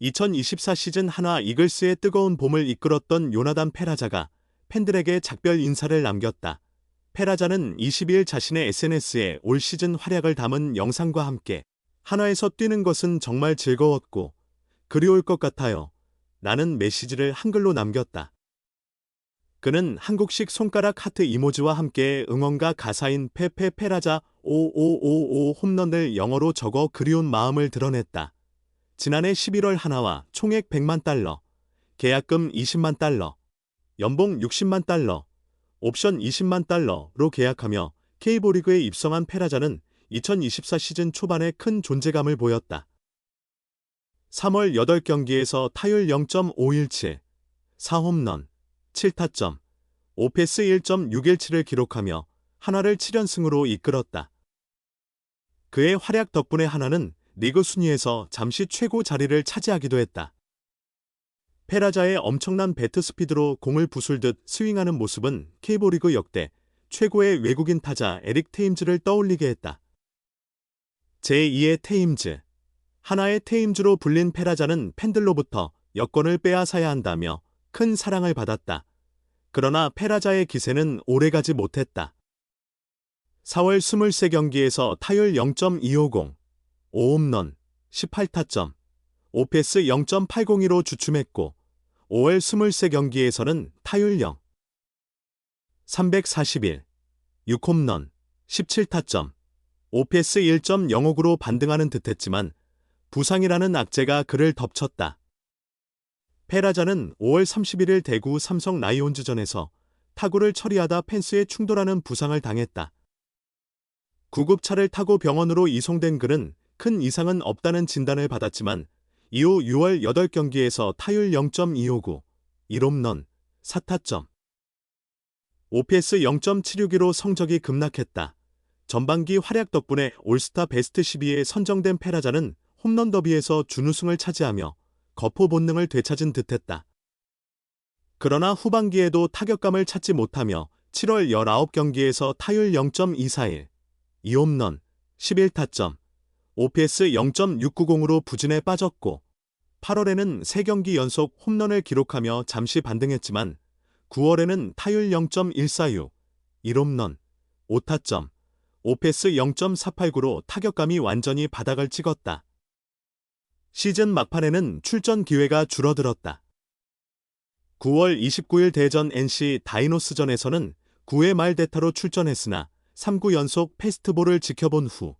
2024 시즌 한화 이글스의 뜨거운 봄을 이끌었던 요나단 페라자가 팬들에게 작별 인사를 남겼다. 페라자는 22일 자신의 SNS에 올 시즌 활약을 담은 영상과 함께 한화에서 뛰는 것은 정말 즐거웠고 그리울 것 같아요. 라는 메시지를 한글로 남겼다. 그는 한국식 손가락 하트 이모지와 함께 응원가 가사인 페페 페라자 5555 홈런을 영어로 적어 그리운 마음을 드러냈다. 지난해 11월 한화와 총액 100만 달러, 계약금 20만 달러, 연봉 60만 달러, 옵션 20만 달러로 계약하며 K리그에 입성한 페라자는 2024 시즌 초반에 큰 존재감을 보였다. 3월 8경기에서 타율 0.517, 4홈런, 7타점, 오페스 1.617을 기록하며 한화를 7연승으로 이끌었다. 그의 활약 덕분에 한화는 리그 순위에서 잠시 최고 자리를 차지하기도 했다. 페라자의 엄청난 배트 스피드로 공을 부술듯 스윙하는 모습은 K리그 역대 최고의 외국인 타자 에릭 테임즈를 떠올리게 했다. 제2의 테임즈, 한화의 테임즈로 불린 페라자는 팬들로부터 여권을 빼앗아야 한다며 큰 사랑을 받았다. 그러나 페라자의 기세는 오래가지 못했다. 4월 23경기에서 타율 0.250, 5홈런, 18타점, 오페스 0.802로 주춤했고 5월 23경기에서는 타율 0, 341, 6홈런, 17타점, 오페스 1.059로 반등하는 듯했지만 부상이라는 악재가 그를 덮쳤다. 페라자는 5월 31일 대구 삼성 라이온즈전에서 타구를 처리하다 펜스에 충돌하는 부상을 당했다. 구급차를 타고 병원으로 이송된 그는 큰 이상은 없다는 진단을 받았지만 이후 6월 8경기에서 타율 0.259, 1홈런, 4타점, 오페스 0.762로 성적이 급락했다. 전반기 활약 덕분에 올스타 베스트 12에 선정된 페라자는 홈런 더비에서 준우승을 차지하며 거포 본능을 되찾은 듯했다. 그러나 후반기에도 타격감을 찾지 못하며 7월 19경기에서 타율 0.241, 2홈런, 11타점, OPS 0.690으로 부진에 빠졌고 8월에는 3경기 연속 홈런을 기록하며 잠시 반등했지만 9월에는 타율 0.146, 1홈런, 5타점, OPS 0.489로 타격감이 완전히 바닥을 찍었다. 시즌 막판에는 출전 기회가 줄어들었다. 9월 29일 대전 NC 다이노스전에서는 9회 말 대타로 출전했으나 3구 연속 패스트볼을 지켜본 후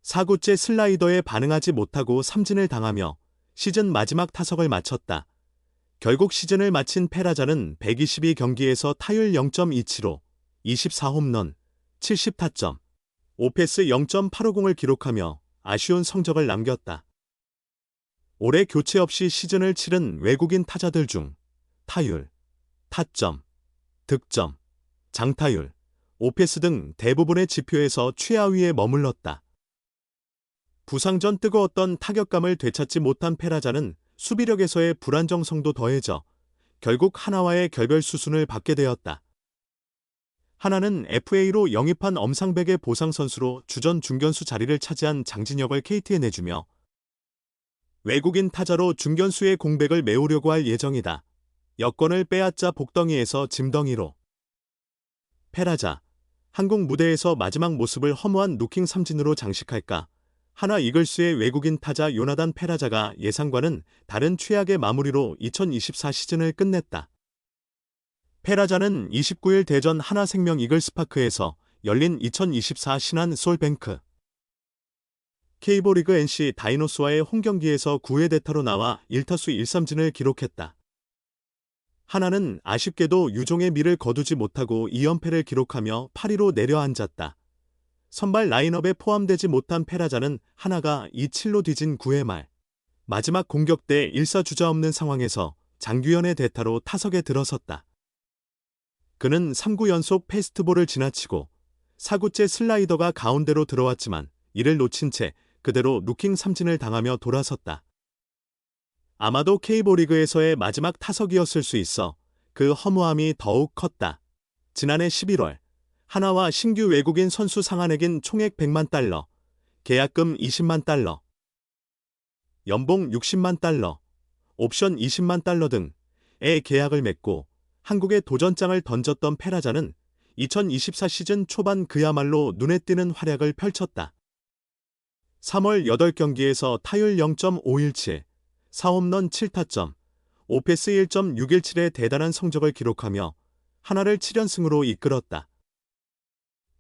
4구째 슬라이더에 반응하지 못하고 삼진을 당하며 시즌 마지막 타석을 마쳤다. 결국 시즌을 마친 페라자는 122경기에서 타율 0.275, 24홈런, 70타점, 오페스 0.850을 기록하며 아쉬운 성적을 남겼다. 올해 교체 없이 시즌을 치른 외국인 타자들 중 타율, 타점, 득점, 장타율, 오페스 등 대부분의 지표에서 최하위에 머물렀다. 부상 전 뜨거웠던 타격감을 되찾지 못한 페라자는 수비력에서의 불안정성도 더해져 결국 한화와의 결별 수순을 받게 되었다. 한화는 FA로 영입한 엄상백의 보상 선수로 주전 중견수 자리를 차지한 장진혁을 KT에 내주며 외국인 타자로 중견수의 공백을 메우려고 할 예정이다. 여권을 빼앗자 복덩이에서 짐덩이로. 페라자, 한국 무대에서 마지막 모습을 허무한 루킹 삼진으로 장식할까? 한화 이글스의 외국인 타자 요나단 페라자가 예상과는 다른 최악의 마무리로 2024 시즌을 끝냈다. 페라자는 29일 대전 한화생명 이글스파크에서 열린 2024 신한 솔뱅크 K리그 NC 다이노스와의 홈경기에서 9회 대타로 나와 1타수 1삼진을 기록했다. 한화는 아쉽게도 유종의 미를 거두지 못하고 2연패를 기록하며 8위로 내려앉았다. 선발 라인업에 포함되지 못한 페라자는 한화가 2-7로 뒤진 9회 말 마지막 공격 때 일사주자 없는 상황에서 장규현의 대타로 타석에 들어섰다. 그는 3구 연속 패스트볼을 지나치고 4구째 슬라이더가 가운데로 들어왔지만 이를 놓친 채 그대로 루킹 삼진을 당하며 돌아섰다. 아마도 K리그에서의 마지막 타석이었을 수 있어 그 허무함이 더욱 컸다. 지난해 11월 한화와 신규 외국인 선수 상한액인 총액 100만 달러, 계약금 20만 달러, 연봉 60만 달러, 옵션 20만 달러 등의 계약을 맺고 한국에 도전장을 던졌던 페라자는 2024 시즌 초반 그야말로 눈에 띄는 활약을 펼쳤다. 3월 8경기에서 타율 0.517, 4홈런 7타점, 오페스 1.617의 대단한 성적을 기록하며 한화를 7연승으로 이끌었다.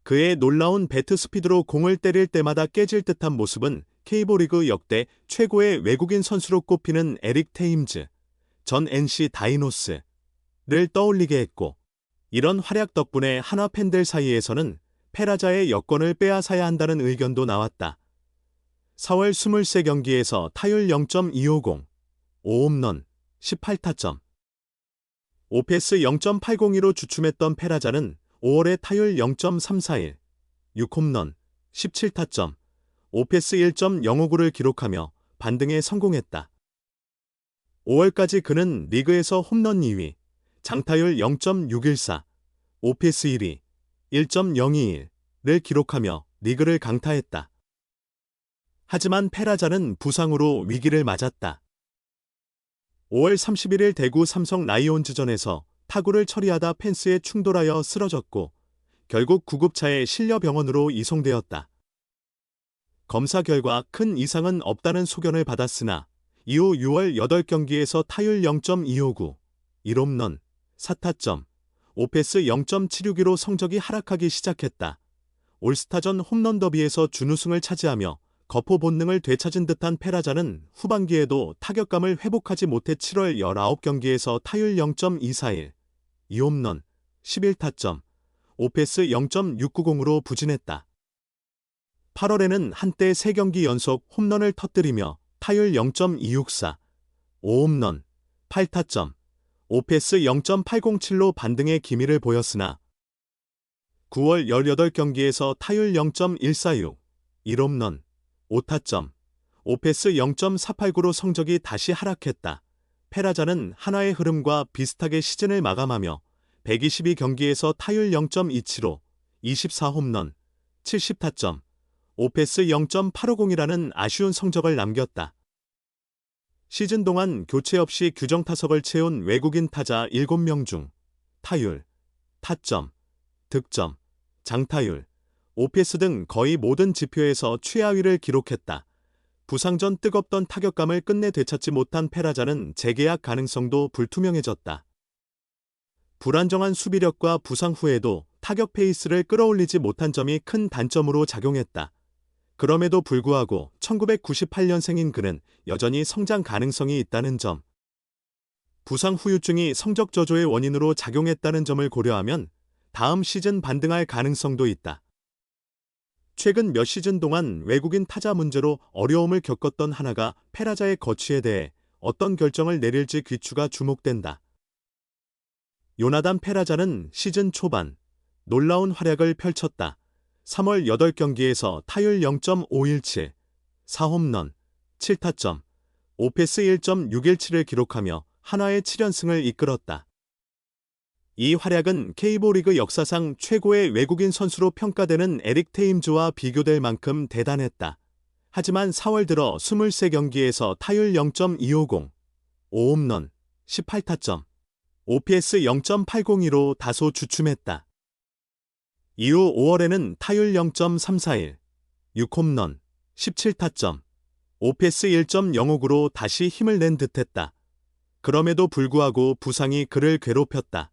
그의 놀라운 배트 스피드로 공을 때릴 때마다 깨질 듯한 모습은 K리그 역대 최고의 외국인 선수로 꼽히는 에릭 테임즈, 전 NC 다이노스를 떠올리게 했고, 이런 활약 덕분에 한화 팬들 사이에서는 페라자의 여권을 빼앗아야 한다는 의견도 나왔다. 4월 23경기에서 타율 0.250, 5홈런, 18타점, 오페스 0.802로 주춤했던 페라자는 5월에 타율 0.341, 6홈런, 17타점, 오페스 1.059를 기록하며 반등에 성공했다. 5월까지 그는 리그에서 홈런 2위, 장타율 0.614, 오페스 1위, 1.021를 기록하며 리그를 강타했다. 하지만 페라자는 부상으로 위기를 맞았다. 5월 31일 대구 삼성 라이온즈전에서 타구를 처리하다 펜스에 충돌하여 쓰러졌고 결국 구급차에 실려 병원으로 이송되었다. 검사 결과 큰 이상은 없다는 소견을 받았으나 이후 6월 8경기에서 타율 0.259, 1홈런, 4타점, 오페스 0.762로 성적이 하락하기 시작했다. 올스타전 홈런 더비에서 준우승을 차지하며 거포 본능을 되찾은 듯한 페라자는 후반기에도 타격감을 회복하지 못해 7월 19경기에서 타율 0.241, 2홈런, 11타점, 오페스 0.690으로 부진했다. 8월에는 한때 3경기 연속 홈런을 터뜨리며 타율 0.264, 5홈런, 8타점, 오페스 0.807로 반등의 기미를 보였으나 9월 18경기에서 타율 0.146, 1홈런, 5타점, 오페스 0.489로 성적이 다시 하락했다. 페라자는 한화의 흐름과 비슷하게 시즌을 마감하며 122경기에서 타율 0.275, 24홈런, 70타점, 오페스 0.850이라는 아쉬운 성적을 남겼다. 시즌 동안 교체 없이 규정 타석을 채운 외국인 타자 7명 중 타율, 타점, 득점, 장타율, 오페스 등 거의 모든 지표에서 최하위를 기록했다. 부상 전 뜨겁던 타격감을 끝내 되찾지 못한 페라자는 재계약 가능성도 불투명해졌다. 불안정한 수비력과 부상 후에도 타격 페이스를 끌어올리지 못한 점이 큰 단점으로 작용했다. 그럼에도 불구하고 1998년생인 그는 여전히 성장 가능성이 있다는 점, 부상 후유증이 성적 저조의 원인으로 작용했다는 점을 고려하면 다음 시즌 반등할 가능성도 있다. 최근 몇 시즌 동안 외국인 타자 문제로 어려움을 겪었던 한화가 페라자의 거취에 대해 어떤 결정을 내릴지 귀추가 주목된다. 요나단 페라자는 시즌 초반 놀라운 활약을 펼쳤다. 3월 8경기에서 타율 0.517, 4홈런, 7타점, 오페스 1.617을 기록하며 한화의 7연승을 이끌었다. 이 활약은 K리그 역사상 최고의 외국인 선수로 평가되는 에릭 테임즈와 비교될 만큼 대단했다. 하지만 4월 들어 23경기에서 타율 0.250, 5홈런, 18타점, OPS 0.802로 다소 주춤했다. 이후 5월에는 타율 0.341, 6홈런, 17타점, OPS 1.059로 다시 힘을 낸 듯했다. 그럼에도 불구하고 부상이 그를 괴롭혔다.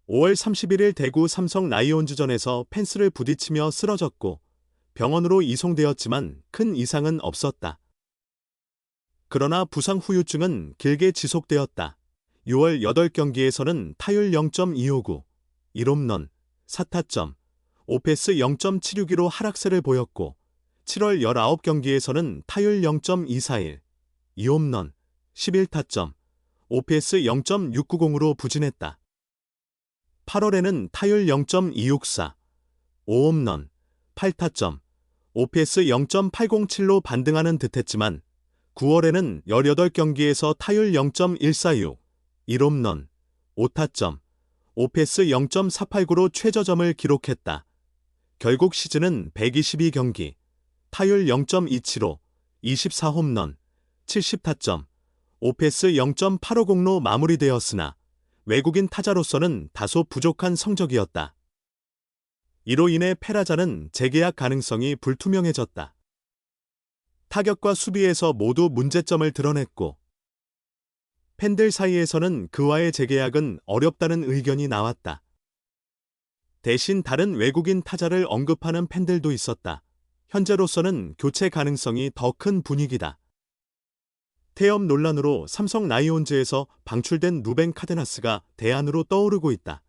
5월 31일 대구 삼성 라이온즈전에서 펜스를 부딪히며 쓰러졌고 병원으로 이송되었지만 큰 이상은 없었다. 그러나 부상 후유증은 길게 지속되었다. 6월 8경기에서는 타율 0.259, 1홈런, 4타점, 오페스 0.762로 하락세를 보였고 7월 19경기에서는 타율 0.241, 2홈런, 11타점, 오페스 0.690으로 부진했다. 8월에는 타율 0.264, 5홈런, 8타점, 오페스 0.807로 반등하는 듯했지만 9월에는 18경기에서 타율 0.146, 1홈런, 5타점, 오페스 0.489로 최저점을 기록했다. 결국 시즌은 122경기, 타율 0.275, 24홈런, 70타점, 오페스 0.850로 마무리되었으나 외국인 타자로서는 다소 부족한 성적이었다. 이로 인해 페라자는 재계약 가능성이 불투명해졌다. 타격과 수비에서 모두 문제점을 드러냈고 팬들 사이에서는 그와의 재계약은 어렵다는 의견이 나왔다. 대신 다른 외국인 타자를 언급하는 팬들도 있었다. 현재로서는 교체 가능성이 더 큰 분위기다. 태업 논란으로 삼성 라이온즈에서 방출된 루벤 카데나스가 대안으로 떠오르고 있다.